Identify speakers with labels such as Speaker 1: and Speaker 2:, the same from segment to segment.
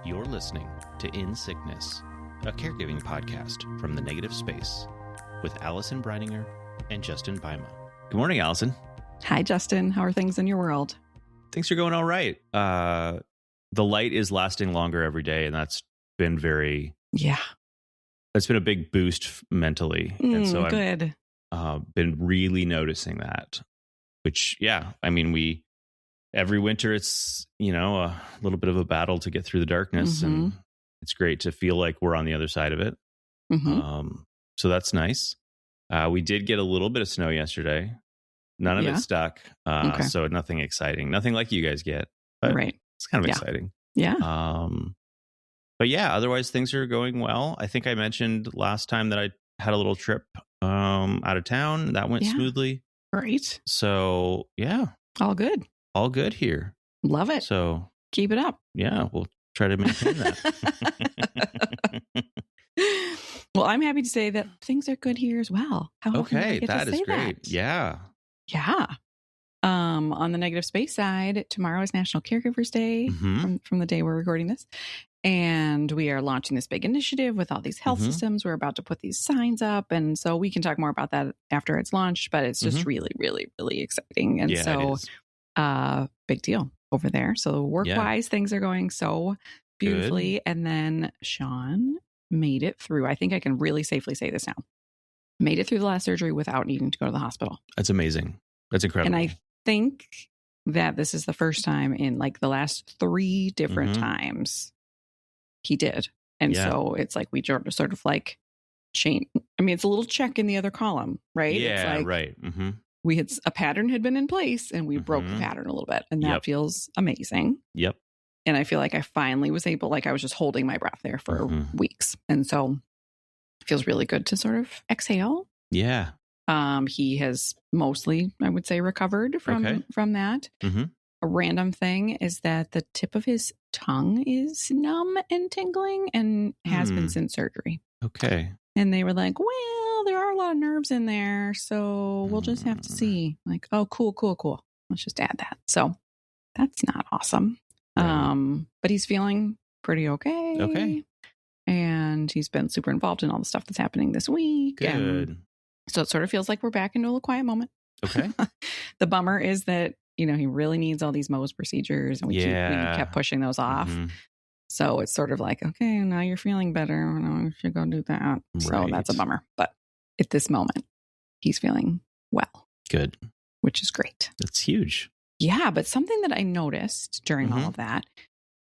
Speaker 1: You're listening to In Sickness, a caregiving podcast from the negative space with Allison Breininger and Justin Bima. Good morning, Allison.
Speaker 2: Hi, Justin. How are things in your world?
Speaker 1: Things are going all right. The light is lasting longer every day, and that's been that's been a big boost mentally. And so
Speaker 2: good.
Speaker 1: I've been really noticing that, which, every winter it's, a little bit of a battle to get through the darkness, and it's great to feel like we're on the other side of it. So that's nice. We did get a little bit of snow yesterday. None of it stuck. So nothing exciting, nothing like you guys get, but it's kind of exciting.
Speaker 2: Yeah.
Speaker 1: But yeah, otherwise things are going well. I think I mentioned last time that I had a little trip out of town. That went smoothly.
Speaker 2: Great.
Speaker 1: So yeah.
Speaker 2: All good.
Speaker 1: All good here.
Speaker 2: Love it.
Speaker 1: So
Speaker 2: keep it up.
Speaker 1: Yeah, we'll try to maintain that.
Speaker 2: Well, I'm happy to say that things are good here as well.
Speaker 1: Okay, that is great. That? Yeah.
Speaker 2: Yeah. On the negative space side, tomorrow is National Caregivers Day from the day we're recording this. And we are launching this big initiative with all these health systems. We're about to put these signs up. And so we can talk more about that after it's launched, but it's just really, really, really exciting. And big deal over there. So work-wise, things are going so beautifully. Good. And then Sean made it through. I think I can really safely say this now. Made it through the last surgery without needing to go to the hospital.
Speaker 1: That's amazing. That's incredible.
Speaker 2: And I think that this is the first time in like the last 3 different times he did. And so it's like we sort of like chain. I mean, it's a little check in the other column, right?
Speaker 1: Yeah,
Speaker 2: it's like
Speaker 1: right.
Speaker 2: a pattern had been in place and we broke the pattern a little bit. And that feels amazing.
Speaker 1: Yep.
Speaker 2: And I feel like I finally was able, like I was just holding my breath there for weeks. And so it feels really good to sort of exhale.
Speaker 1: Yeah.
Speaker 2: He has mostly, I would say, recovered from that. A random thing is that the tip of his tongue is numb and tingling and has been since surgery.
Speaker 1: Okay.
Speaker 2: And they were like, well, there are a lot of nerves in there, so we'll just have to see. Like, oh, cool. Let's just add that. So that's not awesome. Right. But he's feeling pretty okay.
Speaker 1: Okay.
Speaker 2: And he's been super involved in all the stuff that's happening this week.
Speaker 1: Good.
Speaker 2: And so it sort of feels like we're back into a little quiet moment.
Speaker 1: Okay.
Speaker 2: The bummer is that, he really needs all these Mohs procedures, and we kept pushing those off. So it's sort of like, okay, now you're feeling better. Now we should go do that. Right. So that's a bummer. But at this moment, he's feeling well.
Speaker 1: Good.
Speaker 2: Which is great.
Speaker 1: That's huge.
Speaker 2: Yeah. But something that I noticed during all of that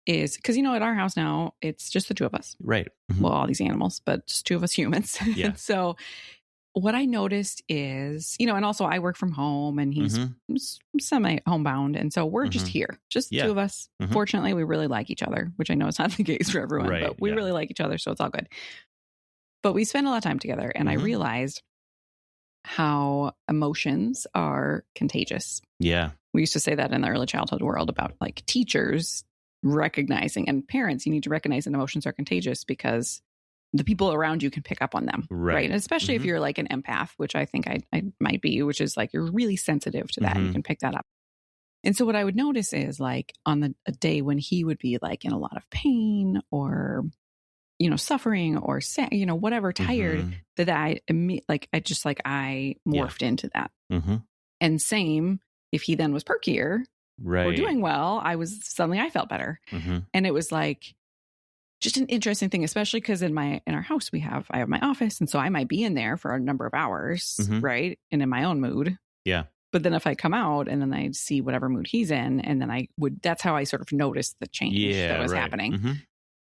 Speaker 2: is because, at our house now, it's just the 2 of us.
Speaker 1: Right.
Speaker 2: Well, all these animals, but just 2 of us humans.
Speaker 1: Yeah.
Speaker 2: So what I noticed is, and also I work from home and he's semi-homebound. And so we're just here, just 2 of us. Fortunately, we really like each other, which I know is not the case for everyone, but we really like each other. So it's all good. But we spend a lot of time together. And I realized how emotions are contagious.
Speaker 1: Yeah.
Speaker 2: We used to say that in the early childhood world about like teachers recognizing, and parents, you need to recognize that emotions are contagious because the people around you can pick up on them. Right. And especially if you're like an empath, which I think I might be, which is like, you're really sensitive to that. You can pick that up. And so what I would notice is like on a day when he would be like in a lot of pain or, suffering or, whatever, tired, that I morphed into that. And same, if he then was perkier or doing well, I felt better. And it was like, just an interesting thing, especially because in our house I have my office, and so I might be in there for a number of hours, right? And in my own mood.
Speaker 1: Yeah.
Speaker 2: But then if I come out and then I see whatever mood he's in, and then that's how I sort of noticed the change that was happening.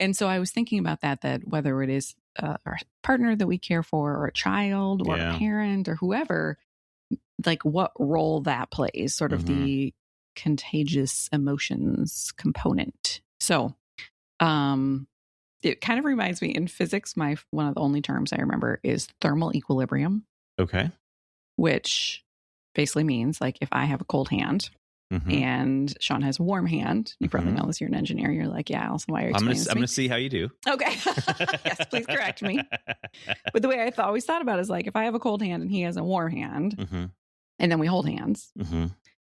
Speaker 2: And so I was thinking about that whether it is our partner that we care for, or a child, or a parent, or whoever, like what role that plays, sort of the contagious emotions component. So, it kind of reminds me in physics, one of the only terms I remember is thermal equilibrium.
Speaker 1: Okay.
Speaker 2: Which basically means like if I have a cold hand and Sean has a warm hand, you probably know this, you're an engineer. You're like, yeah, also why are you
Speaker 1: I'm going to see how you do.
Speaker 2: Okay. Yes, please correct me. But the way I always thought about it is like, if I have a cold hand and he has a warm hand and then we hold hands,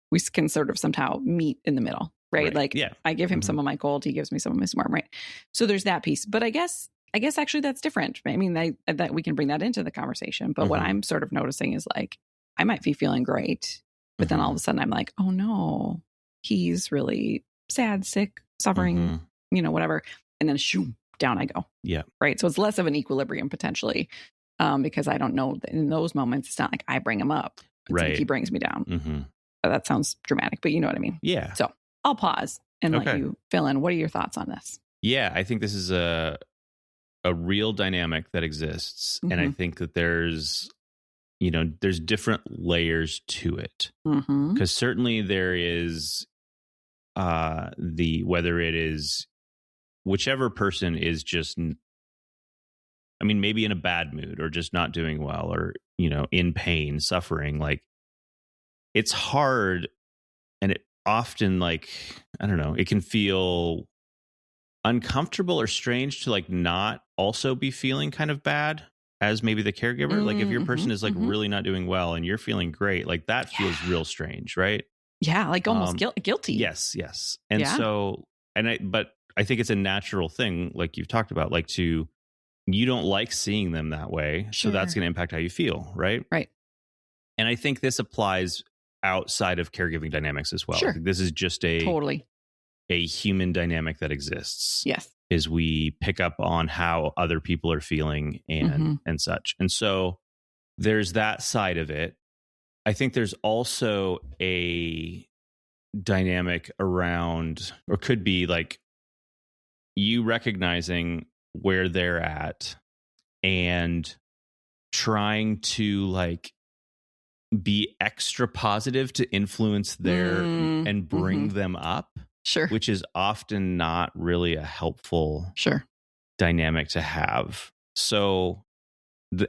Speaker 2: we can sort of somehow meet in the middle. right? Like I give him some of my cold, he gives me some of his warm, right? So there's that piece. But I guess actually that's different. I mean, that we can bring that into the conversation. But what I'm sort of noticing is like, I might be feeling great, but then all of a sudden I'm like, oh no, he's really sad, sick, suffering, whatever. And then shoom, down I go.
Speaker 1: Yeah.
Speaker 2: Right. So it's less of an equilibrium potentially, because I don't know in those moments, it's not like I bring him up. It's like he brings me down. That sounds dramatic, but you know what I mean?
Speaker 1: Yeah.
Speaker 2: So I'll pause and let you fill in. What are your thoughts on this?
Speaker 1: Yeah, I think this is a real dynamic that exists. And I think that there's different layers to it. Because certainly there is whether it is whichever person is just, I mean, maybe in a bad mood or just not doing well or, in pain, suffering, like it's hard. And it often, like, I don't know, it can feel uncomfortable or strange to like not also be feeling kind of bad as maybe the caregiver. Like if your person is like really not doing well and you're feeling great, like that feels real strange, right?
Speaker 2: Yeah, like almost guilty.
Speaker 1: Yes. And so, but I think it's a natural thing, like you've talked about, like you don't like seeing them that way. So that's going to impact how you feel, right?
Speaker 2: Right.
Speaker 1: And I think this applies outside of caregiving dynamics as well.
Speaker 2: Sure.
Speaker 1: I think this is just a human dynamic that exists.
Speaker 2: Yes.
Speaker 1: Is we pick up on how other people are feeling and such. And so there's that side of it. I think there's also a dynamic around, or could be like you recognizing where they're at and trying to like be extra positive to influence their and bring them up.
Speaker 2: Sure.
Speaker 1: Which is often not really a helpful dynamic to have. So,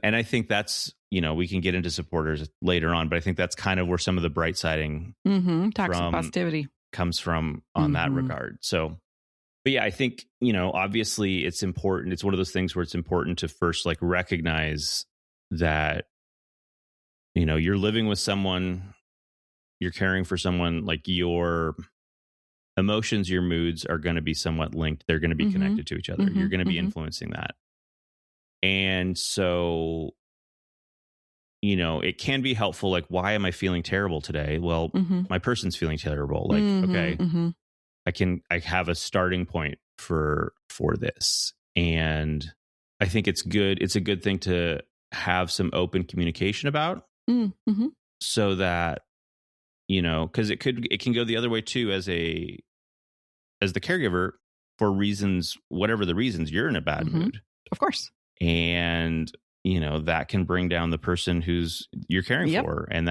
Speaker 1: and I think that's, we can get into supporters later on, but I think that's kind of where some of the bright siding
Speaker 2: toxic positivity
Speaker 1: comes from on that regard. So, but yeah, I think, obviously it's important. It's one of those things where it's important to first like recognize that, you're living with someone, you're caring for someone, like your emotions, your moods are going to be somewhat linked. They're going to be connected to each other. You're going to be influencing that. And so, it can be helpful. Like, why am I feeling terrible today? Well, my person's feeling terrible. Like, okay, I have a starting point for this. And I think it's good. It's a good thing to have some open communication about so that, because it can go the other way too, as the caregiver, for reasons, whatever the reasons, you're in a bad mood,
Speaker 2: of course,
Speaker 1: and that can bring down the person who's you're caring for, and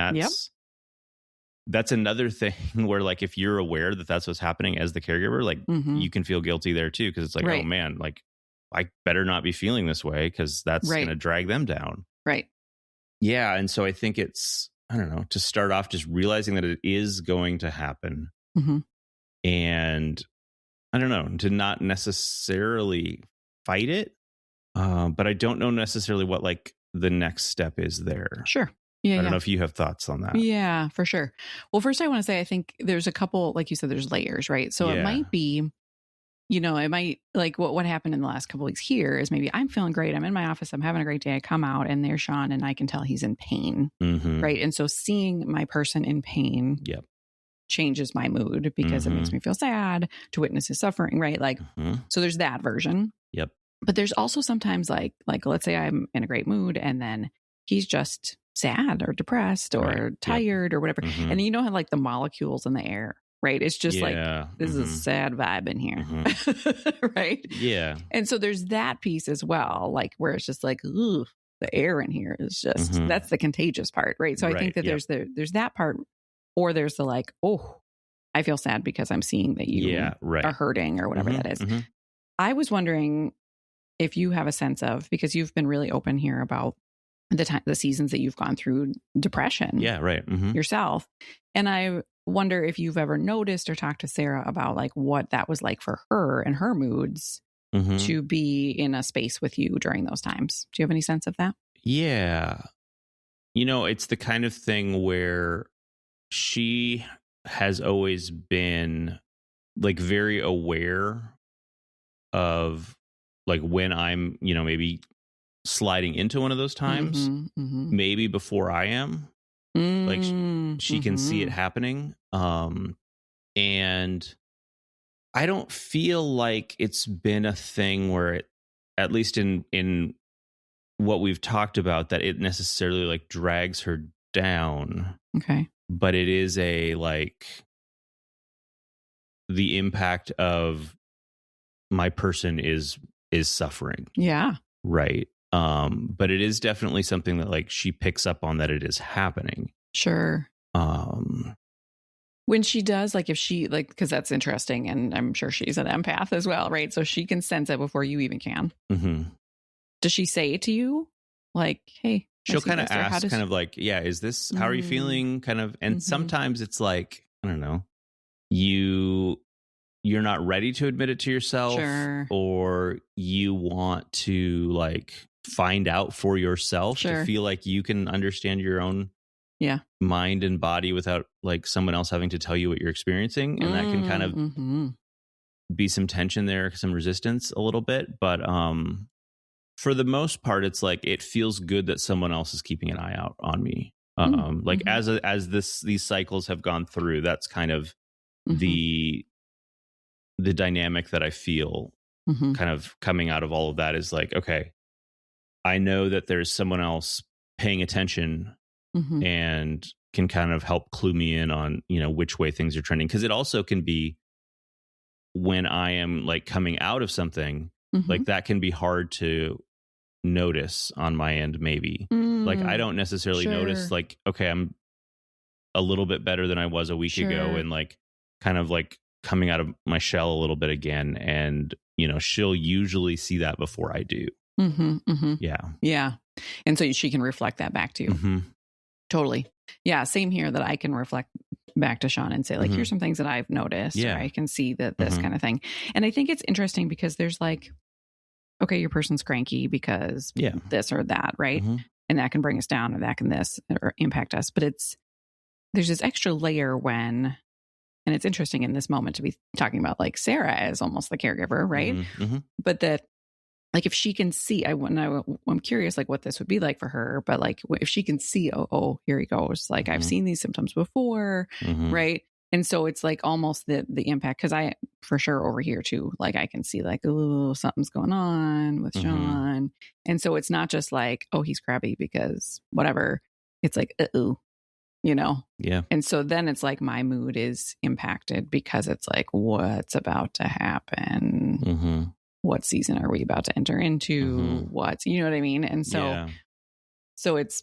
Speaker 1: that's another thing where like if you're aware that that's what's happening as the caregiver, like you can feel guilty there too, because it's like, oh man, like I better not be feeling this way because that's going to drag them down,
Speaker 2: right?
Speaker 1: Yeah, and so I think it's, I don't know, to start off just realizing that it is going to happen. And I don't know, to not necessarily fight it. But I don't know necessarily what like the next step is there.
Speaker 2: Sure. Yeah.
Speaker 1: I don't know if you have thoughts on that.
Speaker 2: Yeah, for sure. Well, first I want to say, I think there's a couple, like you said, there's layers, right? So it might be, it might like what happened in the last couple of weeks here is maybe I'm feeling great. I'm in my office. I'm having a great day. I come out and there's Sean and I can tell he's in pain. Right. And so seeing my person in pain changes my mood because it makes me feel sad to witness his suffering. Right. Like, so there's that version.
Speaker 1: Yep.
Speaker 2: But there's also sometimes like let's say I'm in a great mood and then he's just sad or depressed or tired or whatever. And you know how like the molecules in the air, right? It's just like, this is a sad vibe in here. Right.
Speaker 1: Yeah.
Speaker 2: And so there's that piece as well, like where it's just like, ooh, the air in here is just, that's the contagious part. Right. So I think that there's that part, or there's the like, oh, I feel sad because I'm seeing that you are hurting or whatever that is. I was wondering if you have a sense of, because you've been really open here about the seasons that you've gone through depression yourself. And I wonder if you've ever noticed or talked to Sarah about like what that was like for her and her moods to be in a space with you during those times. Do you have any sense of that?
Speaker 1: Yeah. It's the kind of thing where she has always been like very aware of like when I'm, maybe sliding into one of those times, maybe before I am. Like she can see it happening. And I don't feel like it's been a thing where it, at least in what we've talked about, that it necessarily like drags her down.
Speaker 2: Okay.
Speaker 1: But it is a like the impact of my person is suffering.
Speaker 2: Yeah.
Speaker 1: Right. But it is definitely something that like she picks up on, that it is happening.
Speaker 2: Sure. When she does, like if she like, because that's interesting, and I'm sure she's an empath as well, right? So she can sense it before you even can. Does she say it to you? Like, hey,
Speaker 1: she'll kind of ask, kind of like, yeah, is this, how are you feeling? Kind of, and sometimes it's like, I don't know, you're not ready to admit it to yourself,
Speaker 2: sure,
Speaker 1: or you want to like find out for yourself,
Speaker 2: sure,
Speaker 1: to feel like you can understand your own mind and body without like someone else having to tell you what you're experiencing. And that can kind of be some tension there, some resistance a little bit. But for the most part, it's like it feels good that someone else is keeping an eye out on me. Like as these cycles have gone through, that's kind of the dynamic that I feel kind of coming out of all of that is like, okay, I know that there's someone else paying attention and can kind of help clue me in on, which way things are trending. Cause it also can be when I am like coming out of something, like that can be hard to notice on my end. Maybe like I don't necessarily notice like, okay, I'm a little bit better than I was a week ago, and like kind of like coming out of my shell a little bit again. And, she'll usually see that before I do. Yeah.
Speaker 2: And so she can reflect that back to you. Totally. Yeah. Same here, that I can reflect back to Sean and say like, here's some things that I've noticed. Or I can see that this kind of thing. And I think it's interesting because there's like, okay, your person's cranky because this or that, right? And that can bring us down, or that can this or impact us. But there's this extra layer when, and it's interesting in this moment to be talking about like Sarah as almost the caregiver, right? But that like if she can see, I'm curious like what this would be like for her, but like if she can see, oh, here he goes. Like I've seen these symptoms before, right? And so it's like almost the impact, because I for sure over here too, like I can see like, oh, something's going on with Sean. And so it's not just like, oh, he's crabby because whatever. It's like, Yeah. And so then it's like my mood is impacted because it's like, what's about to happen? What season are we about to enter into? What's, you know what I mean? And so, so it's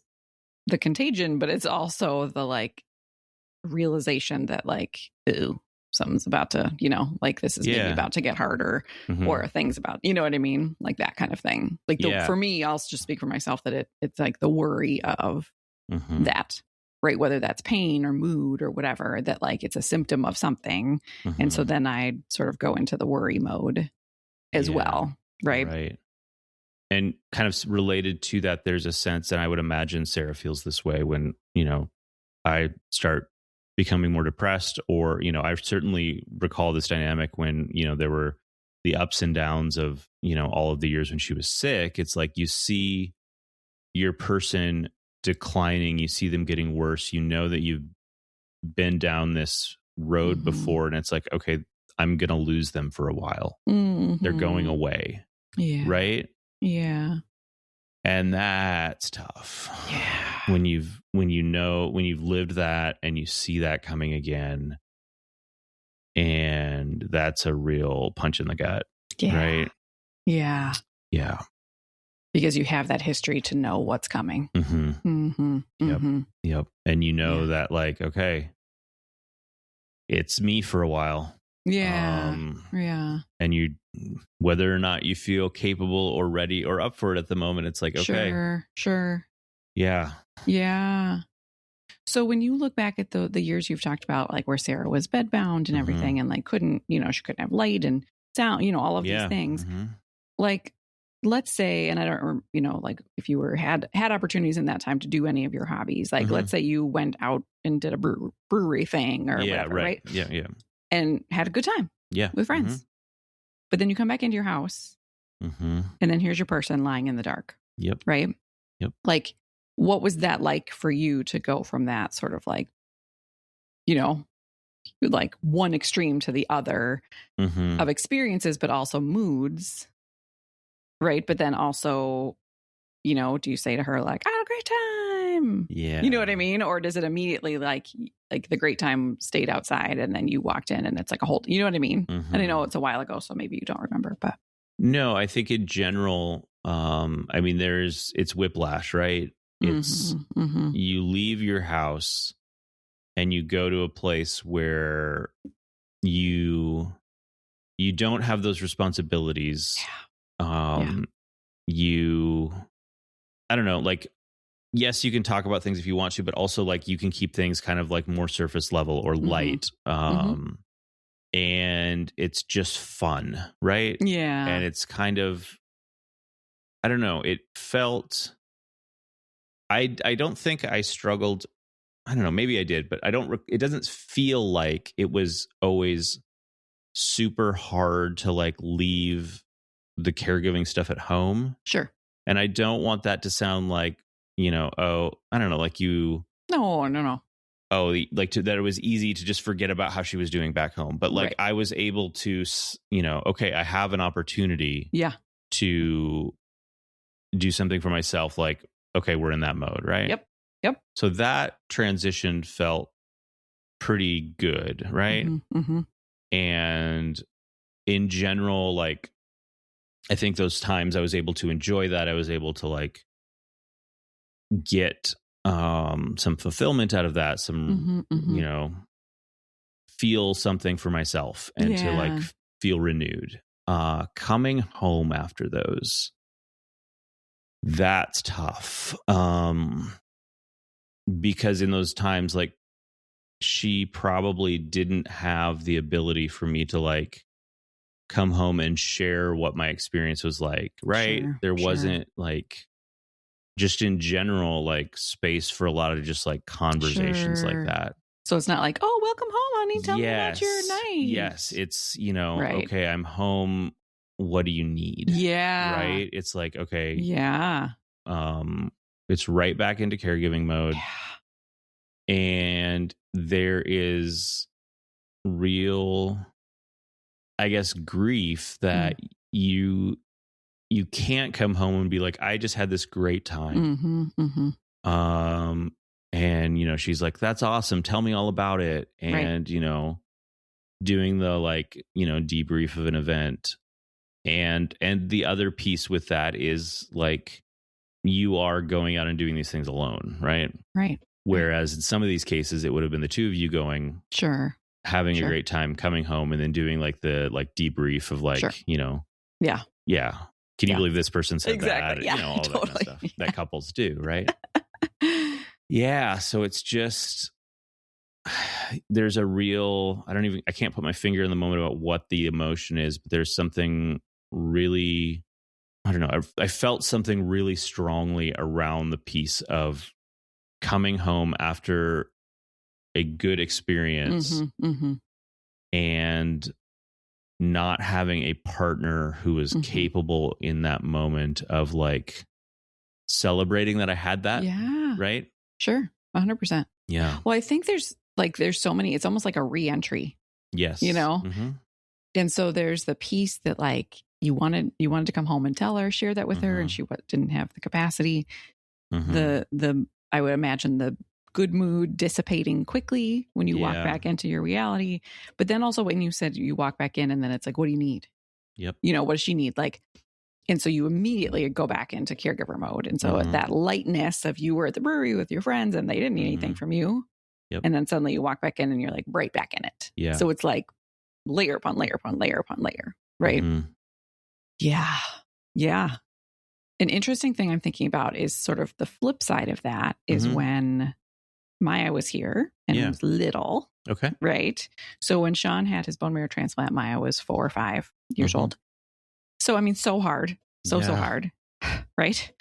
Speaker 2: the contagion, but it's also the like realization that like, ooh, something's about to, like this is maybe about to get harder, or things about, you know what I mean? Like that kind of thing. Like for me, I'll just speak for myself that it's like the worry of that, right? Whether that's pain or mood or whatever, that like it's a symptom of something. And so then I sort of go into the worry mode as well. Right.
Speaker 1: And kind of related to that, there's a sense, and I would imagine Sarah feels this way when, I start becoming more depressed, or, I certainly recall this dynamic when, there were the ups and downs of, all of the years when she was sick. It's like you see your person declining, you see them getting worse, that you've been down this road before, and it's like, okay, I'm going to lose them for a while. They're going away.
Speaker 2: Yeah.
Speaker 1: Right?
Speaker 2: Yeah.
Speaker 1: And that's tough.
Speaker 2: Yeah.
Speaker 1: When you've lived that and you see that coming again, and that's a real punch in the gut.
Speaker 2: Yeah.
Speaker 1: Right?
Speaker 2: Yeah.
Speaker 1: Yeah.
Speaker 2: Because you have that history to know what's coming.
Speaker 1: Yep. And that like, okay, it's me for a while.
Speaker 2: Yeah.
Speaker 1: And whether or not you feel capable or ready or up for it at the moment, it's like, okay.
Speaker 2: Sure. Yeah. So when you look back at the years you've talked about, like where Sarah was bedbound and everything, and like couldn't, she couldn't have light and sound, all of these things, like, let's say, and I don't, like if you had opportunities in that time to do any of your hobbies, like let's say you went out and did a brewery thing or whatever, right?
Speaker 1: Yeah.
Speaker 2: And had a good time.
Speaker 1: Yeah.
Speaker 2: with friends. But then you come back into your house and then here's your person lying in the dark.
Speaker 1: Yep.
Speaker 2: Right?
Speaker 1: Yep.
Speaker 2: Like, what was that like for you to go from that sort of like, you know, like one extreme to the other of experiences, but also moods, right? But then also, you know, do you say to her like, I had a great time?
Speaker 1: Yeah.
Speaker 2: You know what I mean? Or does it immediately like the great time stayed outside and then you walked in and it's like a whole, you know what I mean? And I know it's a while ago, so maybe you don't remember, but.
Speaker 1: No, I think in general, I mean, it's whiplash, right? It's you leave your house and you go to a place where you don't have those responsibilities. You, I don't know, like, yes, you can talk about things if you want to, but also like you can keep things kind of like more surface level or light. And it's just fun, right?
Speaker 2: Yeah.
Speaker 1: And it's kind of, I don't know, it felt, I don't think I struggled. I don't know, maybe I did, but it doesn't feel like it was always super hard to like leave the caregiving stuff at home.
Speaker 2: Sure.
Speaker 1: And I don't want that to sound like, you know, oh, I don't know, like you.
Speaker 2: No.
Speaker 1: Oh, like that it was easy to just forget about how she was doing back home. But like I was able to, you know, okay, I have an opportunity to do something for myself. Like, okay, we're in that mode, right?
Speaker 2: Yep.
Speaker 1: So that transition felt pretty good, right? And in general, like, I think those times I was able to enjoy that. I was able to like get some fulfillment out of that, some you know, feel something for myself and to like feel renewed. Coming home after those, that's tough. Because in those times, like, she probably didn't have the ability for me to like come home and share what my experience was like, right? There wasn't like, just in general, like space for a lot of just like conversations like that.
Speaker 2: So it's not like, oh, welcome home, honey. Tell me about your night.
Speaker 1: Yes. It's, you know, okay, I'm home. What do you need?
Speaker 2: Yeah.
Speaker 1: Right. It's like, okay.
Speaker 2: Yeah.
Speaker 1: It's right back into caregiving mode.
Speaker 2: Yeah.
Speaker 1: And there is real, I guess, grief that you can't come home and be like, I just had this great time. And, you know, she's like, that's awesome. Tell me all about it. And, you know, doing the like, you know, debrief of an event. And the other piece with that is like, you are going out and doing these things alone. Right. Whereas in some of these cases, it would have been the two of you going, having a great time, coming home, and then doing like the like debrief of like, you know, can you believe this person said that?
Speaker 2: Yeah,
Speaker 1: you know, all that kind of stuff that couples do, right? So it's just, there's a real, I can't put my finger in the moment about what the emotion is, but there's something really, I don't know. I felt something really strongly around the piece of coming home after a good experience and not having a partner who was capable in that moment of like celebrating that I had that.
Speaker 2: Yeah.
Speaker 1: Right.
Speaker 2: Sure. 100%.
Speaker 1: Yeah.
Speaker 2: Well, I think there's so many, it's almost like a re-entry.
Speaker 1: Yes.
Speaker 2: You know? And so there's the piece that like you wanted to come home and tell her, share that with her, and she didn't have the capacity. The I would imagine the good mood dissipating quickly when you walk back into your reality. But then also when you said you walk back in and then it's like, what do you need?
Speaker 1: Yep.
Speaker 2: You know, what does she need? Like, and so you immediately go back into caregiver mode. And so that lightness of you were at the brewery with your friends and they didn't need anything from you.
Speaker 1: Yep.
Speaker 2: And then suddenly you walk back in and you're like right back in it.
Speaker 1: Yeah.
Speaker 2: So it's like layer upon layer upon layer upon layer. Right. Yeah. Yeah. An interesting thing I'm thinking about is sort of the flip side of that is when Maya was here and was little.
Speaker 1: Okay.
Speaker 2: Right. So when Sean had his bone marrow transplant, Maya was 4 or 5 years old. So, I mean, so hard. So hard. Right.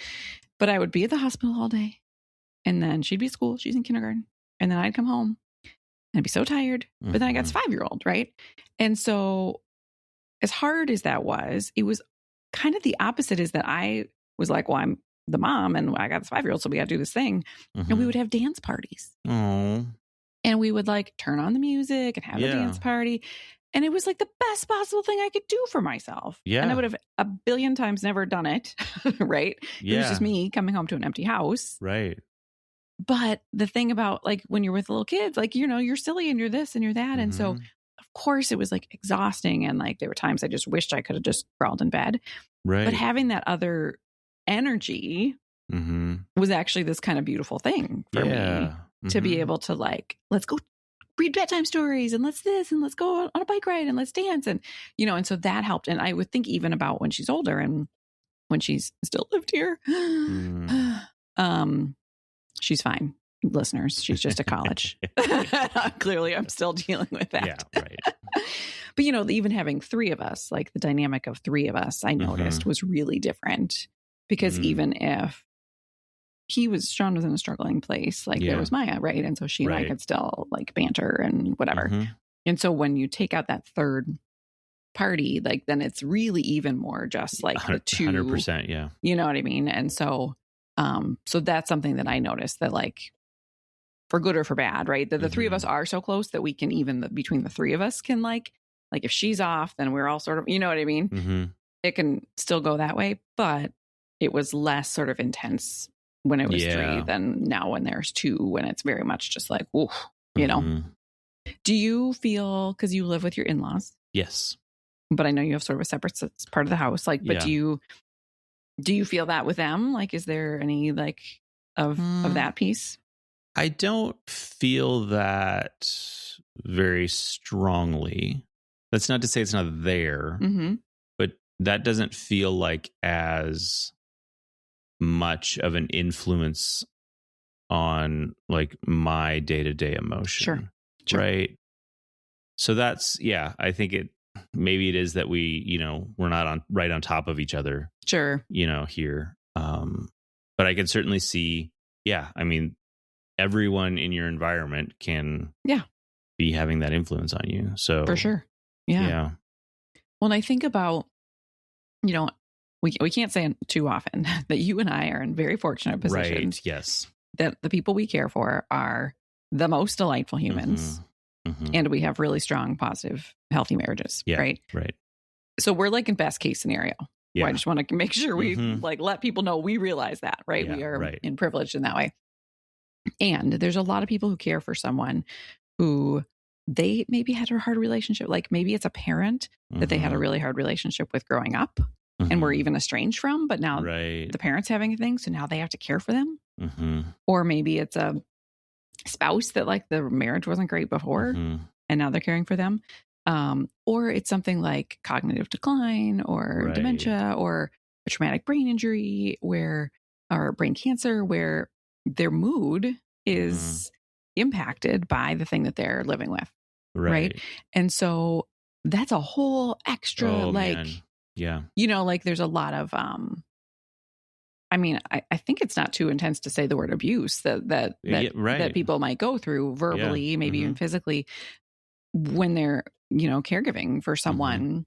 Speaker 2: But I would be at the hospital all day and then she'd be at school. She's in kindergarten. And then I'd come home and I'd be so tired. But then I got this 5-year-old, right? And so as hard as that was, it was kind of the opposite, is that I was like, well, I'm the mom and I got this 5-year-old, so we got to do this thing. And we would have dance parties.
Speaker 1: Oh.
Speaker 2: And we would like turn on the music and have a dance party. And it was like the best possible thing I could do for myself.
Speaker 1: Yeah.
Speaker 2: And I would have a billion times never done it. Right. Yeah. It was just me coming home to an empty house.
Speaker 1: Right.
Speaker 2: But the thing about like when you're with little kids, like, you know, you're silly and you're this and you're that. And so, of course, it was like exhausting. And like there were times I just wished I could have just crawled in bed.
Speaker 1: Right.
Speaker 2: But having that other energy was actually this kind of beautiful thing for me to be able to like, let's go read bedtime stories and let's this and let's go on a bike ride and let's dance. And, you know, and so that helped. And I would think even about when she's older and when she's still lived here, she's fine, listeners. She's just at college. Clearly, I'm still dealing with that.
Speaker 1: Yeah, right.
Speaker 2: But, you know, even having 3 of us, like the dynamic of 3 of us, I noticed was really different. Because even if Sean was in a struggling place, like there was Maya, right? And so she and I could still like banter and whatever. And so when you take out that third party, like then it's really even more just like the 2.
Speaker 1: 100%, yeah.
Speaker 2: You know what I mean? And so so that's something that I noticed, that like for good or for bad, right? That the 3 of us are so close that we can even between the 3 of us can like if she's off, then we're all sort of, you know what I mean? It can still go that way, but it was less sort of intense when it was 3 than now when there's 2, when it's very much just like, ooh, you know. Do you feel, because you live with your in-laws?
Speaker 1: Yes.
Speaker 2: But I know you have sort of a separate part of the house. Like, but do you feel that with them? Like, is there any like of that piece?
Speaker 1: I don't feel that very strongly. That's not to say it's not there, but that doesn't feel like as much of an influence on like my day-to-day emotion. Sure. Right. So that's, I think maybe it is that we, you know, we're not right on top of each other. Sure. You know, here. But I can certainly see, I mean, everyone in your environment can be having that influence on you. So
Speaker 2: for sure. Yeah. Well, and I think about, you know, we can't say too often that you and I are in very fortunate positions.
Speaker 1: Right. Yes.
Speaker 2: That the people we care for are the most delightful humans. And we have really strong, positive, healthy marriages. Yeah, right. Right. So we're like in best case scenario. Yeah. I just want to make sure we like let people know we realize that, right? Yeah, we are in privilege in that way. And there's a lot of people who care for someone who they maybe had a hard relationship. Like maybe it's a parent that they had a really hard relationship with growing up and were even estranged from, but now the parent's having a thing. So now they have to care for them. Or maybe it's a spouse that like the marriage wasn't great before and now they're caring for them. Or it's something like cognitive decline or dementia or a traumatic brain injury or brain cancer, where their mood is impacted by the thing that they're living with. Right. And so that's a whole extra, you know, like there's a lot of, I mean, I think it's not too intense to say the word abuse that people might go through verbally, maybe even physically, when they're, you know, caregiving for someone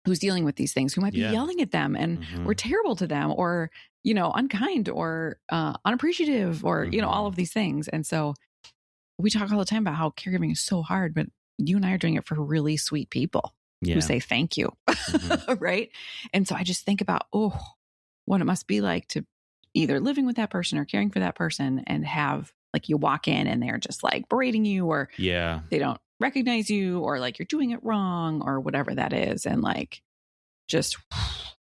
Speaker 2: who's dealing with these things, who might be yelling at them and or terrible to them, or, you know, unkind or unappreciative, or, you know, all of these things. And so we talk all the time about how caregiving is so hard, but you and I are doing it for really sweet people who say thank you. Right. And so I just think about, what it must be like to either living with that person or caring for that person and have like you walk in and they're just like berating you, or they don't recognize you, or like you're doing it wrong or whatever that is. And like, just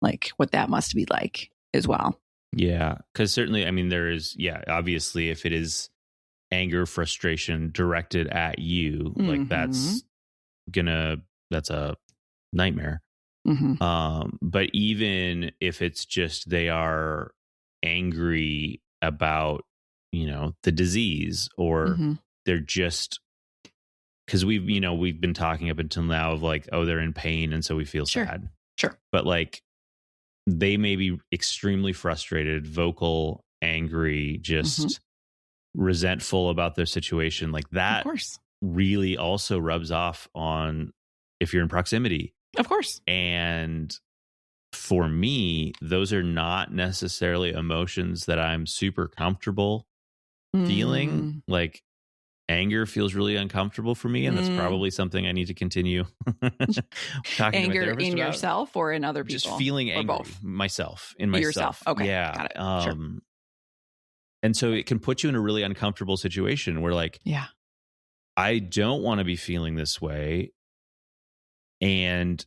Speaker 2: like what that must be like as well.
Speaker 1: Yeah. Cause certainly, I mean, there is, obviously if it is anger, frustration directed at you, like that's a nightmare. But even if it's just they are angry about, you know, the disease, or they're just, because we've been talking up until now of like, they're in pain and so we feel sad. Sure. But like they may be extremely frustrated, vocal, angry, just resentful about their situation, like that. Of course. really also rubs off on if you're in proximity.
Speaker 2: Of course.
Speaker 1: And for me, those are not necessarily emotions that I'm super comfortable feeling. Like anger feels really uncomfortable for me, and that's probably something I need to continue talking
Speaker 2: anger
Speaker 1: to my therapist
Speaker 2: in
Speaker 1: about.
Speaker 2: yourself or in other people?
Speaker 1: Just feeling angry,
Speaker 2: both?
Speaker 1: myself.
Speaker 2: Yourself. Okay.
Speaker 1: Yeah.
Speaker 2: Got it. Sure.
Speaker 1: And so it can put you in a really uncomfortable situation where, like,
Speaker 2: yeah,
Speaker 1: I don't want to be feeling this way. And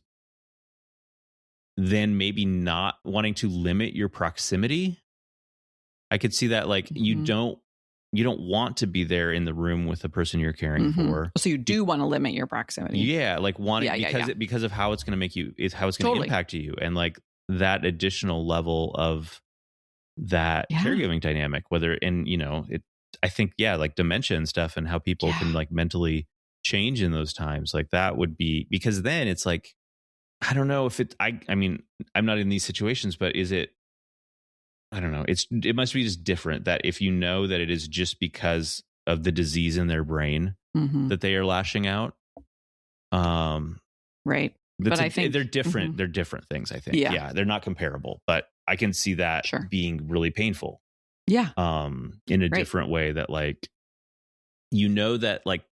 Speaker 1: then maybe not wanting to limit your proximity. I could see that, like, you don't want to be there in the room with the person you're caring for.
Speaker 2: So you do want to limit your proximity.
Speaker 1: Yeah, like wanting
Speaker 2: Yeah.
Speaker 1: because of how it's going to make you, is how it's going to impact you, and like that additional level of that caregiving dynamic. Whether I think like dementia and stuff, and how people can like mentally change in those times. Like that would be, because then it's like, I don't know if I mean, I'm not in these situations, but is it? I don't know. It must be just different that if you know that it is just because of the disease in their brain that they are lashing out.
Speaker 2: Right. But I think
Speaker 1: they're different. They're different things, I think.
Speaker 2: Yeah.
Speaker 1: They're not comparable, but I can see that being really painful.
Speaker 2: Yeah.
Speaker 1: In a different way, that like, that like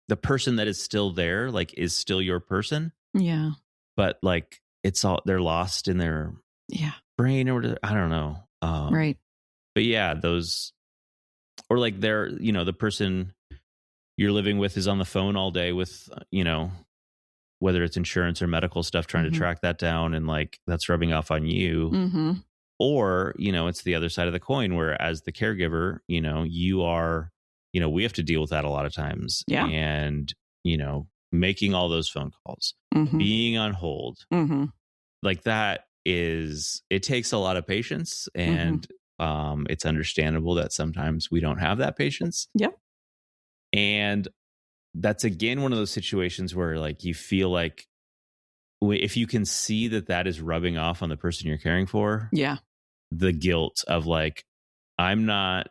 Speaker 1: the person that is still there, like, is still your person.
Speaker 2: Yeah.
Speaker 1: But like, they're lost in their brain or whatever. I don't know.
Speaker 2: Right.
Speaker 1: But yeah, those, or like they're, the person you're living with is on the phone all day with, whether it's insurance or medical stuff, trying to track that down, and like that's rubbing off on you. Or, it's the other side of the coin where, as the caregiver, you are, we have to deal with that a lot of times.
Speaker 2: Yeah.
Speaker 1: And, making all those phone calls, being on hold, like that it takes a lot of patience, and it's understandable that sometimes we don't have that patience.
Speaker 2: Yep.
Speaker 1: And that's, again, one of those situations where, like, you feel like if you can see that is rubbing off on the person you're caring for, the guilt of like, I don't know,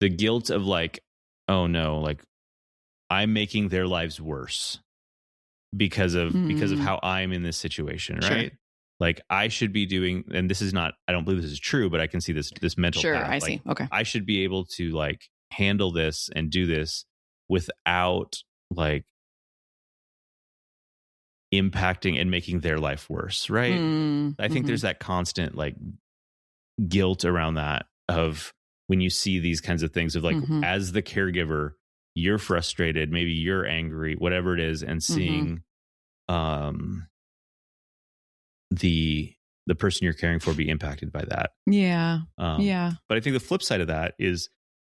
Speaker 1: the guilt of like, oh no, like I'm making their lives worse because of how I'm in this situation, right?
Speaker 2: Sure.
Speaker 1: Like I should be doing, and this is not, I don't believe this is true, but I can see this mental path.
Speaker 2: I see. Okay.
Speaker 1: I should be able to like handle this and do this without like impacting and making their life worse, right? I think there's that constant like guilt around that, of when you see these kinds of things of like, as the caregiver, you're frustrated, maybe you're angry, whatever it is, and seeing the person you're caring for be impacted by that. But I think the flip side of that is,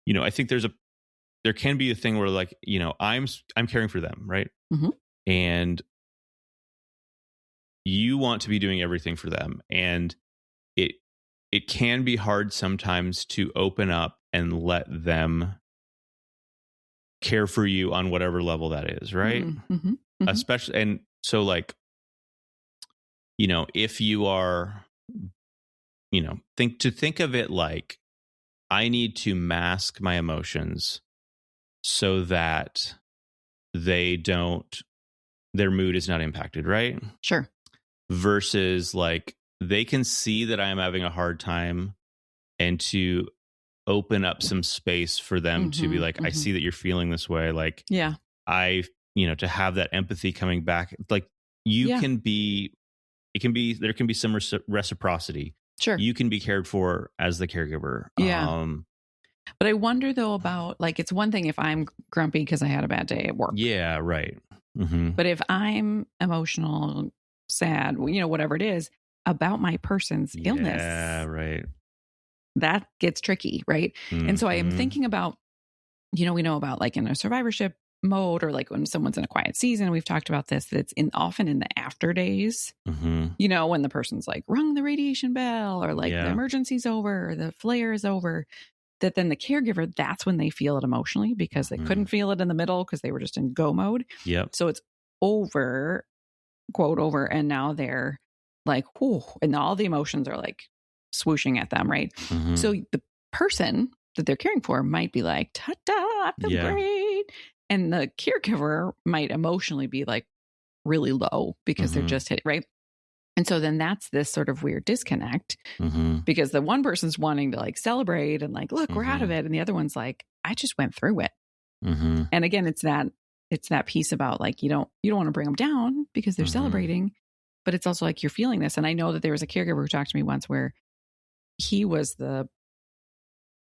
Speaker 1: I think there can be a thing where like, I'm caring for them, right? And you want to be doing everything for them, and it can be hard sometimes to open up and let them care for you on whatever level that is, right? Especially, and so like, if you are, think of it like, I need to mask my emotions so that their mood is not impacted, right?
Speaker 2: Sure.
Speaker 1: Versus like, they can see that I am having a hard time, and to open up some space for them to be like, I see that you're feeling this way. Like, to have that empathy coming back, like there can be some reciprocity.
Speaker 2: Sure.
Speaker 1: You can be cared for as the caregiver.
Speaker 2: But I wonder though about, like, it's one thing if I'm grumpy because I had a bad day at work.
Speaker 1: Yeah. Right.
Speaker 2: But if I'm emotional, sad, whatever it is about my person's illness.
Speaker 1: Yeah. Right.
Speaker 2: That gets tricky. Right. And so I am thinking about, we know about like in a survivorship mode, or like when someone's in a quiet season, we've talked about this, that it's often in the after days, when the person's like rung the radiation bell, or like the emergency's over, or the flare is over, that then the caregiver, that's when they feel it emotionally, because they couldn't feel it in the middle because they were just in go mode.
Speaker 1: Yep.
Speaker 2: So it's over, quote over, and now they're like, whew, and all the emotions are like swooshing at them, right? So the person that they're caring for might be like, ta-da, I feel great. And the caregiver might emotionally be like really low because they're just hit, right? And so then that's this sort of weird disconnect because the one person's wanting to like celebrate and like, look, we're out of it. And the other one's like, I just went through it. And again, it's that piece about like, you don't want to bring them down because they're celebrating, but it's also like you're feeling this. And I know that there was a caregiver who talked to me once where he was the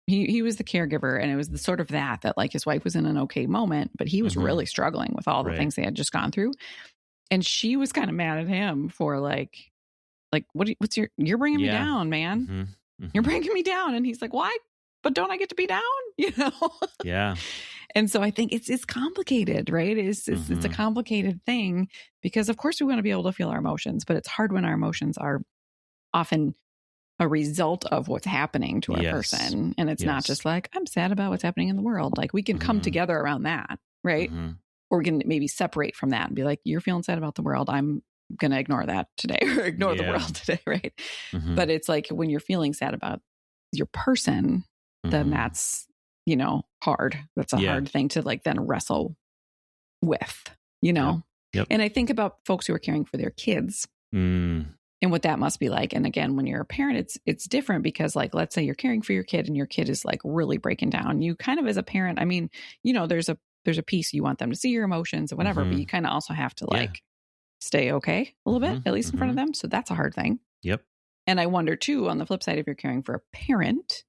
Speaker 2: caregiver, and it was the sort of that like his wife was in an okay moment, but he was really struggling with all the things they had just gone through. And she was kind of mad at him for like, you're bringing me down, man. You're bringing me down. And he's like, why? But don't I get to be down? You know?
Speaker 1: Yeah.
Speaker 2: And so I think it's complicated, right? It's a complicated thing because of course we want to be able to feel our emotions, but it's hard when our emotions are often a result of what's happening to a person. And it's not just like, I'm sad about what's happening in the world. Like we can come together around that, right? Or we can maybe separate from that and be like, you're feeling sad about the world. I'm going to ignore that today or ignore the world today, right? But it's like when you're feeling sad about your person, then that's, hard. That's a hard thing to like then wrestle with, And I think about folks who are caring for their kids and what that must be like. And again, when you're a parent, it's different because like, let's say you're caring for your kid and your kid is like really breaking down. You kind of as a parent, I mean, there's a piece you want them to see your emotions and whatever, but you kind of also have to like stay okay a little bit, at least in front of them. So that's a hard thing.
Speaker 1: Yep.
Speaker 2: And I wonder too, on the flip side, if you're caring for a parent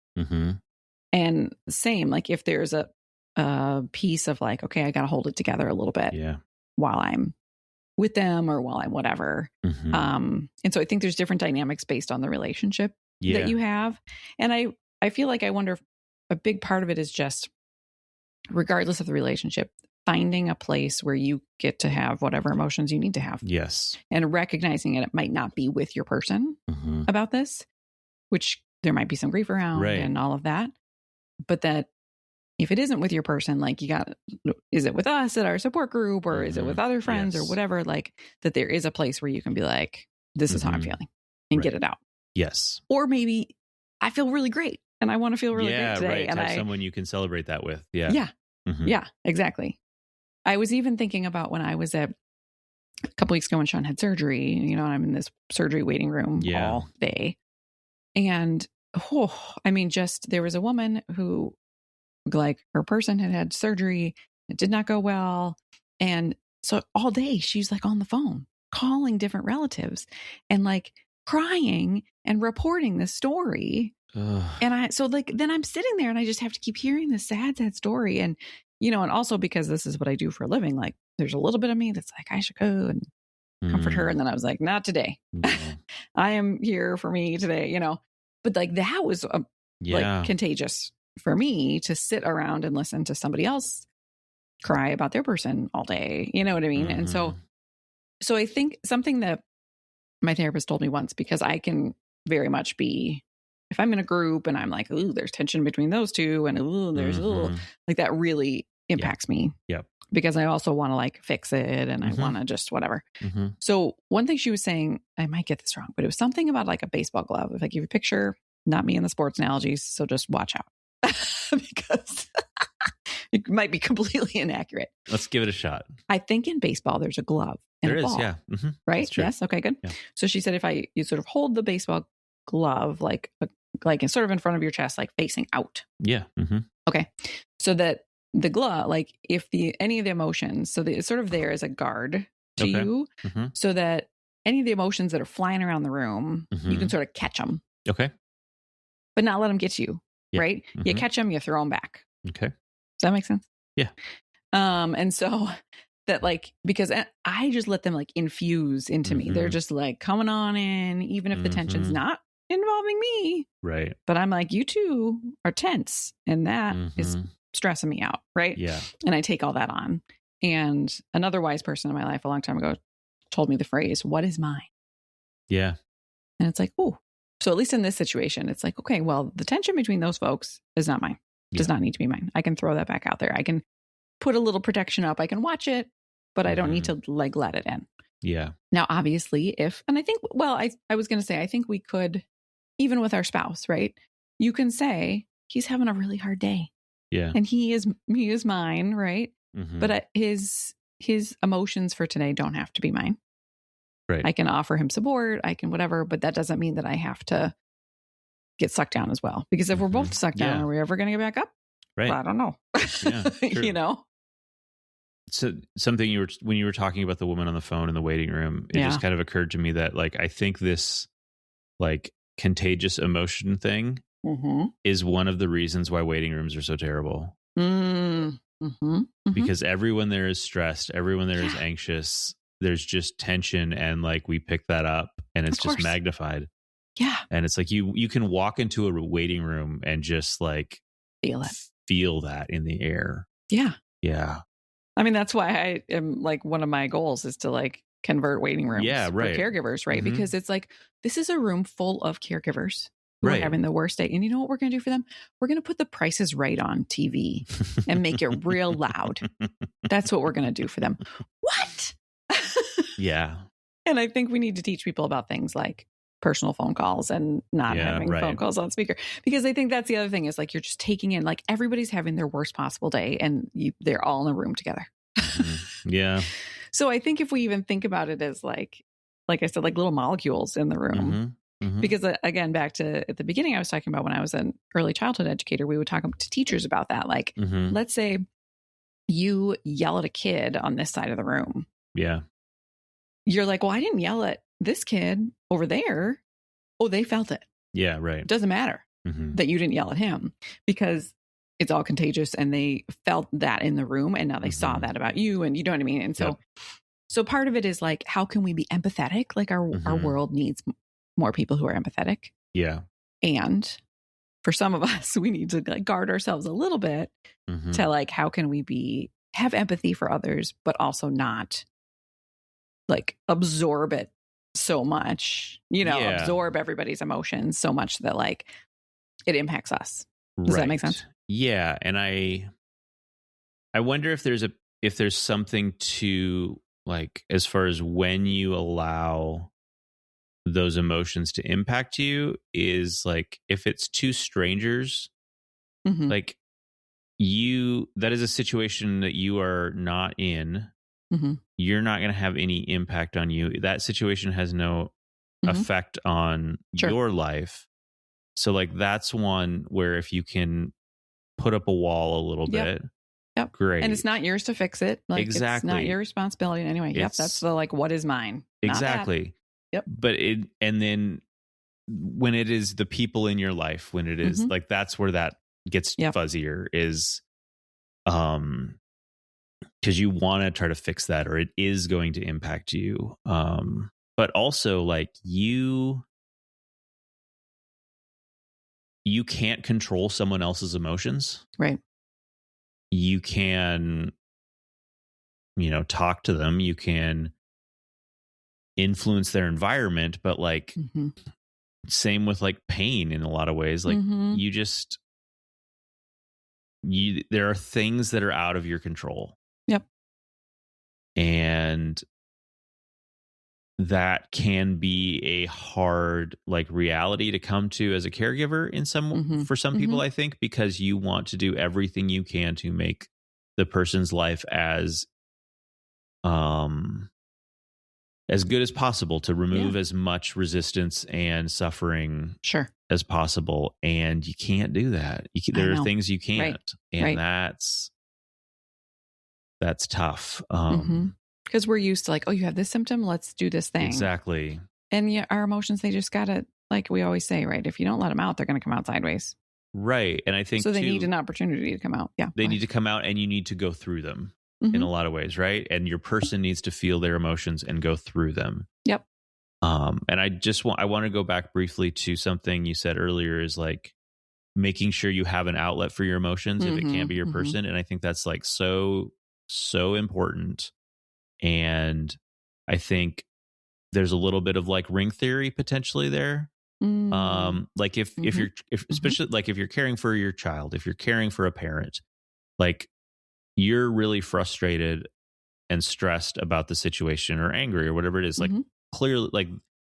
Speaker 2: and same, like if there's a piece of like, okay, I got to hold it together a little bit while I'm with them or while I'm whatever. And so I think there's different dynamics based on the relationship that you have. And I feel like I wonder if a big part of it is just, regardless of the relationship, finding a place where you get to have whatever emotions you need to have.
Speaker 1: Yes.
Speaker 2: And recognizing it might not be with your person about this, which there might be some grief around and all of that. But that if it isn't with your person, like is it with us at our support group or is it with other friends or whatever, like that there is a place where you can be like, this is how I'm feeling and get it out.
Speaker 1: Yes.
Speaker 2: Or maybe I feel really great and I want to feel really great today.
Speaker 1: Right.
Speaker 2: And
Speaker 1: have someone you can celebrate that with. Yeah.
Speaker 2: Yeah. Yeah, exactly. I was even thinking about when I was a couple weeks ago when Sean had surgery, and I'm in this surgery waiting room all day. And there was a woman who like her person had surgery. It did not go well. And so all day she's like on the phone calling different relatives and like crying and reporting this story. And then I'm sitting there and I just have to keep hearing this sad story. And, and also because this is what I do for a living, like there's a little bit of me that's like, I should go and comfort her. And then I was like, not today. I am here for me today, but like that was like contagious for me to sit around and listen to somebody else cry about their person all day. You know what I mean? And so I think something that my therapist told me once, because I can very much be, if I'm in a group and I'm like, ooh, there's tension between those two and ooh, there's like that really impacts me.
Speaker 1: Yep.
Speaker 2: Because I also want to like fix it and I want to just whatever. So one thing she was saying, I might get this wrong, but it was something about like a baseball glove. If I give you a picture, not me in the sports analogies, so just watch out because it might be completely inaccurate.
Speaker 1: Let's give it a shot.
Speaker 2: I think in baseball, there's a glove and a ball.
Speaker 1: Yeah.
Speaker 2: Right? Yes. Okay, good. Yeah. So she said, you sort of hold the baseball glove, like sort of in front of your chest, like facing out.
Speaker 1: Yeah.
Speaker 2: Okay. So that the glove, like if any of the emotions, so it's sort of there as a guard to you so that any of the emotions that are flying around the room, you can sort of catch them.
Speaker 1: Okay.
Speaker 2: But not let them get to you. Yeah. Right. You catch them, you throw them back.
Speaker 1: Okay.
Speaker 2: Does that make sense?
Speaker 1: Yeah.
Speaker 2: And so that like, because I just let them like infuse into me. They're just like coming on in, even if the tension's not involving me.
Speaker 1: Right.
Speaker 2: But I'm like, you two are tense and that is stressing me out. Right.
Speaker 1: Yeah.
Speaker 2: And I take all that on. And another wise person in my life a long time ago told me the phrase, what is mine?
Speaker 1: Yeah.
Speaker 2: And it's like, oh, so at least in this situation, it's like, okay, well, the tension between those folks is not mine. Does not need to be mine. I can throw that back out there. I can put a little protection up. I can watch it, but I don't need to like let it in.
Speaker 1: Yeah.
Speaker 2: Now, obviously, and I think, well, I was going to say, I think we could, even with our spouse, right? You can say, he's having a really hard day.
Speaker 1: Yeah.
Speaker 2: And he is mine, right?
Speaker 1: Mm-hmm.
Speaker 2: But his emotions for today don't have to be mine.
Speaker 1: Right.
Speaker 2: I can offer him support, I can whatever, but that doesn't mean that I have to get sucked down as well. Because if we're both sucked down, are we ever going to get back up?
Speaker 1: Right.
Speaker 2: Well, I don't know.
Speaker 1: Yeah, So something when you were talking about the woman on the phone in the waiting room, it just kind of occurred to me that like, I think this like contagious emotion thing is one of the reasons why waiting rooms are so terrible. Because everyone there is stressed. Everyone there is anxious. There's just tension. And like, we pick that up and it's just magnified.
Speaker 2: Yeah.
Speaker 1: And it's like, you can walk into a waiting room and just like feel that in the air.
Speaker 2: Yeah.
Speaker 1: Yeah.
Speaker 2: I mean, that's why I am like, one of my goals is to like convert waiting rooms for caregivers, right? Because it's like, this is a room full of caregivers who are having the worst day. And you know what we're going to do for them? We're going to put the Price is Right on TV and make it real loud. That's what we're going to do for them. What?
Speaker 1: Yeah.
Speaker 2: And I think we need to teach people about things like personal phone calls and not having phone calls on speaker, because I think that's the other thing is like, you're just taking in like everybody's having their worst possible day and they're all in a room together.
Speaker 1: Yeah.
Speaker 2: So I think if we even think about it as like I said, like little molecules in the room, because again, back to at the beginning, I was talking about when I was an early childhood educator, we would talk to teachers about that. Like, let's say you yell at a kid on this side of the room.
Speaker 1: Yeah.
Speaker 2: You're like, well, I didn't yell at this kid over there. Oh, they felt it.
Speaker 1: Yeah, right.
Speaker 2: It doesn't matter that you didn't yell at him because it's all contagious and they felt that in the room and now they saw that about you and you know what I mean? And so, so part of it is like, how can we be empathetic? Like our world needs more people who are empathetic.
Speaker 1: Yeah.
Speaker 2: And for some of us, we need to like guard ourselves a little bit to like, how can we have empathy for others, but also not like absorb it so much, absorb everybody's emotions so much that like it impacts us. Does that make sense?
Speaker 1: Yeah. And I wonder if there's something to like, as far as when you allow those emotions to impact you, is like, if it's two strangers, like that is a situation that you are not in. You're not going to have any impact on you. That situation has no effect on your life. So like, that's one where if you can put up a wall a little bit, great.
Speaker 2: And it's not yours to fix it. Like,
Speaker 1: exactly.
Speaker 2: It's not your responsibility anyway. That's the like, what is mine?
Speaker 1: Exactly.
Speaker 2: Yep.
Speaker 1: But and then when it is the people in your life, when it is like, that's where that gets fuzzier is, because you want to try to fix that, or it is going to impact you. But also like you can't control someone else's emotions.
Speaker 2: Right.
Speaker 1: You can, talk to them. You can influence their environment, but like, same with like pain in a lot of ways. Like there are things that are out of your control.
Speaker 2: Yep.
Speaker 1: And that can be a hard like reality to come to as a caregiver for some people, I think, because you want to do everything you can to make the person's life as good as possible, to remove as much resistance and suffering as possible. And you can't do that. There are things you can't. And that's tough.
Speaker 2: Because we're used to like, oh, you have this symptom, let's do this thing.
Speaker 1: Exactly.
Speaker 2: And our emotions, they just gotta, like we always say, right? If you don't let them out, they're going to come out sideways.
Speaker 1: Right. And I think
Speaker 2: so they need an opportunity to come out. Yeah.
Speaker 1: They need to come out, and you need to go through them in a lot of ways. Right. And your person needs to feel their emotions and go through them.
Speaker 2: Yep.
Speaker 1: And I want to go back briefly to something you said earlier, is like making sure you have an outlet for your emotions if it can't be your person. And I think that's like so important. And I think there's a little bit of like ring theory potentially there. Like if especially like if you're caring for your child, if you're caring for a parent, like you're really frustrated and stressed about the situation or angry or whatever it is, like clearly, like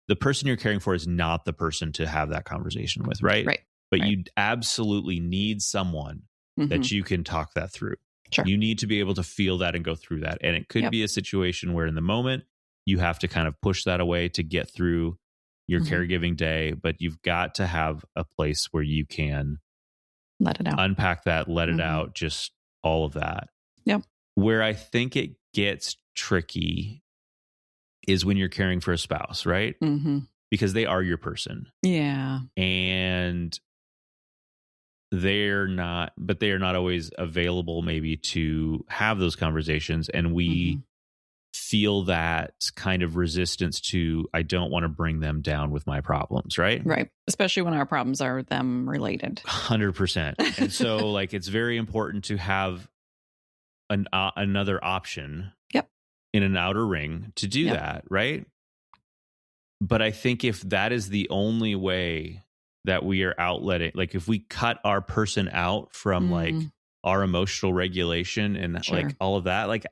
Speaker 1: the person you're caring for is not the person to have that conversation with. Right. but you absolutely need someone that you can talk that through.
Speaker 2: Sure.
Speaker 1: You need to be able to feel that and go through that. And it could be a situation where in the moment you have to kind of push that away to get through your caregiving day, but you've got to have a place where you can
Speaker 2: let it out,
Speaker 1: unpack that, let it out, just all of that.
Speaker 2: Yep.
Speaker 1: Where I think it gets tricky is when you're caring for a spouse, right? Because they are your person.
Speaker 2: Yeah.
Speaker 1: And they are not always available maybe to have those conversations. And we feel that kind of resistance to, I don't want to bring them down with my problems, right?
Speaker 2: Right. Especially when our problems are them related.
Speaker 1: 100%. And so like, it's very important to have another option in an outer ring to do that, right? But I think if that is the only way that we are outletting, like if we cut our person out from like our emotional regulation and like all of that, like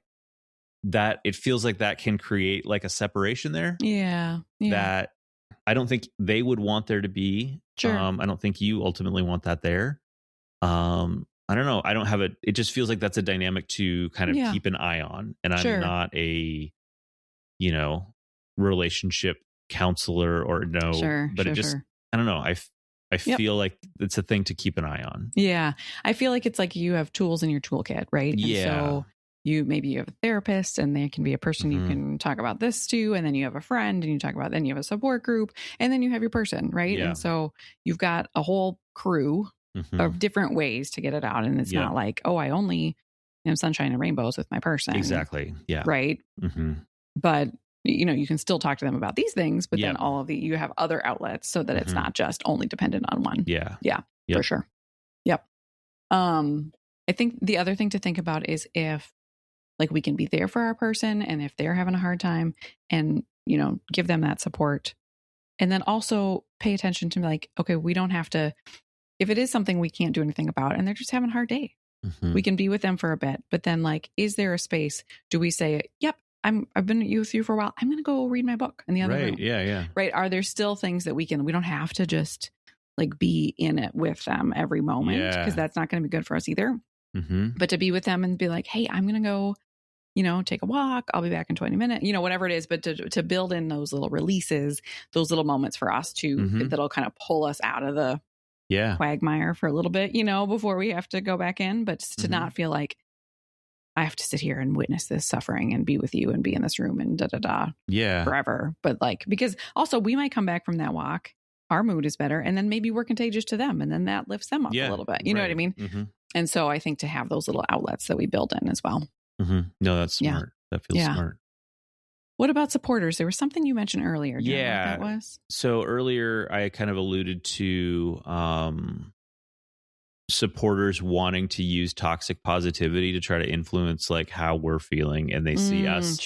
Speaker 1: that, it feels like that can create like a separation there.
Speaker 2: Yeah.
Speaker 1: That I don't think they would want there to be.
Speaker 2: Sure.
Speaker 1: I don't think you ultimately want that there. I don't know. I don't have it just feels like that's a dynamic to kind of keep an eye on. And I'm not a, relationship counselor or but it just, I don't know. I feel like it's a thing to keep an eye on.
Speaker 2: Yeah. I feel like it's like you have tools in your toolkit, right?
Speaker 1: Yeah.
Speaker 2: And so maybe you have a therapist and they can be a person you can talk about this to. And then you have a friend and you talk about, then you have a support group and then you have your person, right?
Speaker 1: Yeah.
Speaker 2: And so you've got a whole crew of different ways to get it out. And it's not like, oh, I only am sunshine and rainbows with my person.
Speaker 1: Exactly. Yeah.
Speaker 2: Right. But you can still talk to them about these things, but then you have other outlets so that it's not just only dependent on one.
Speaker 1: Yeah.
Speaker 2: Yeah, for sure. Yep. I think the other thing to think about is if like we can be there for our person and if they're having a hard time and, give them that support. And then also pay attention to like, okay, we don't have to, if it is something we can't do anything about and they're just having a hard day, we can be with them for a bit. But then like, is there a space? Do we say, yep, I've been with you for a while. I'm going to go read my book in the other room.
Speaker 1: Yeah.
Speaker 2: Right. Are there still things that we don't have to just like be in it with them every moment because that's not going to be good for us either. But to be with them and be like, hey, I'm going to go, take a walk. I'll be back in 20 minutes, whatever it is. But to build in those little releases, those little moments for us that'll kind of pull us out of the quagmire for a little bit, before we have to go back in. But to not feel like I have to sit here and witness this suffering and be with you and be in this room and forever. But like, because also we might come back from that walk, our mood is better, and then maybe we're contagious to them, and then that lifts them up a little bit. You know what I mean? And so I think to have those little outlets that we build in as well.
Speaker 1: No, that's smart. That feels smart.
Speaker 2: What about supporters? There was something you mentioned earlier. Do you know what that was?
Speaker 1: So earlier I kind of alluded to supporters wanting to use toxic positivity to try to influence like how we're feeling, and they see us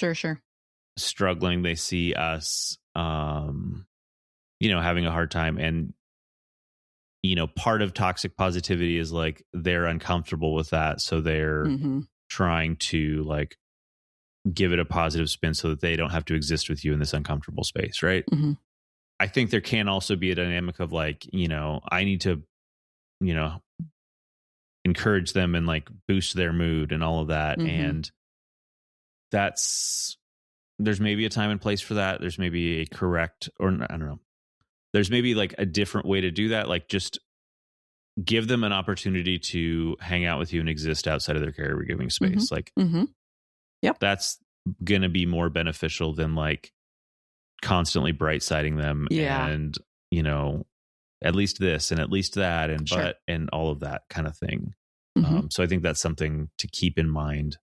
Speaker 1: struggling. They see us, having a hard time. And, part of toxic positivity is like, they're uncomfortable with that. So they're trying to like give it a positive spin so that they don't have to exist with you in this uncomfortable space. Right. I think there can also be a dynamic of like, I need to, encourage them and like boost their mood and all of that. And there's maybe a time and place for that. There's maybe a correct, or I don't know. There's maybe like a different way to do that. Like just give them an opportunity to hang out with you and exist outside of their caregiving space. Like, that's going to be more beneficial than like constantly bright siding them and, at least this and at least that and and all of that kind of thing. So I think that's something to keep in mind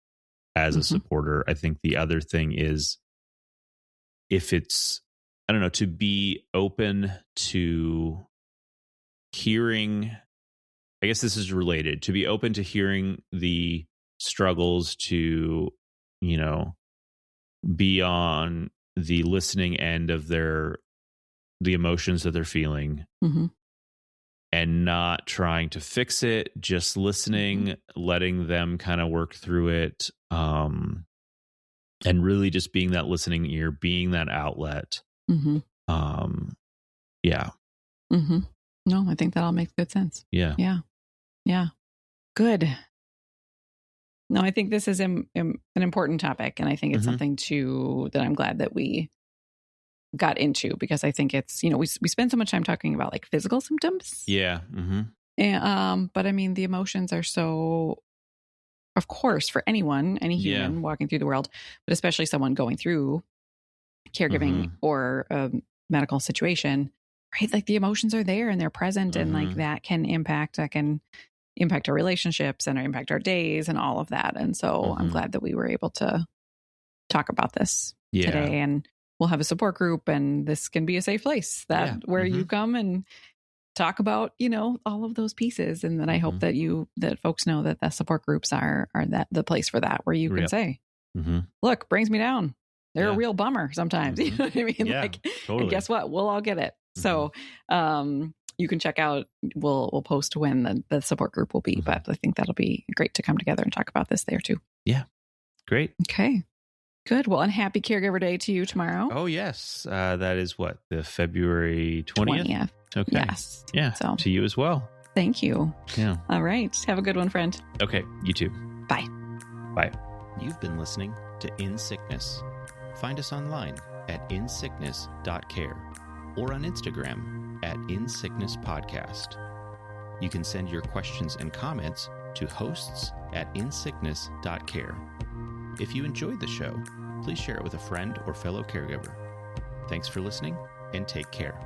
Speaker 1: as a supporter. I think the other thing is, if it's, I don't know, to be open to hearing, I guess this is related, to be open to hearing the struggles, to, be on the listening end of the emotions that they're feeling, and not trying to fix it, just listening, letting them kind of work through it. And really just being that listening ear, being that outlet.
Speaker 2: No, I think that all makes good sense.
Speaker 1: Yeah.
Speaker 2: Good. No, I think this is an important topic, and I think it's something that I'm glad that we got into, because I think it's, we spend so much time talking about like physical symptoms.
Speaker 1: Yeah.
Speaker 2: And, but I mean, the emotions are so, of course, for anyone, any human walking through the world, but especially someone going through caregiving or a medical situation, right? Like the emotions are there and they're present, and like that can impact our relationships and impact our days and all of that. And so I'm glad that we were able to talk about this today, and we'll have a support group, and this can be a safe place where you come and talk about, all of those pieces. And then I hope that folks know that the support groups are that the place for that, where you can say, look, brings me down. They're a real bummer sometimes. You know what I mean?
Speaker 1: Yeah, totally.
Speaker 2: And guess what? We'll all get it. So, you can check out, we'll post when the support group will be, but I think that'll be great to come together and talk about this there too.
Speaker 1: Yeah. Great.
Speaker 2: Okay. Good. Well, and happy Caregiver Day to you tomorrow.
Speaker 1: Oh, yes. That is what, the February 20th? Okay.
Speaker 2: Yes.
Speaker 1: Yeah. So, to you as well.
Speaker 2: Thank you.
Speaker 1: Yeah.
Speaker 2: All right. Have a good one, friend.
Speaker 1: Okay. You too.
Speaker 2: Bye.
Speaker 1: Bye. You've been listening to In Sickness. Find us online at insickness.care or on Instagram at InSicknessPodcast. You can send your questions and comments to hosts@insickness.care. If you enjoyed the show, please share it with a friend or fellow caregiver. Thanks for listening, and take care.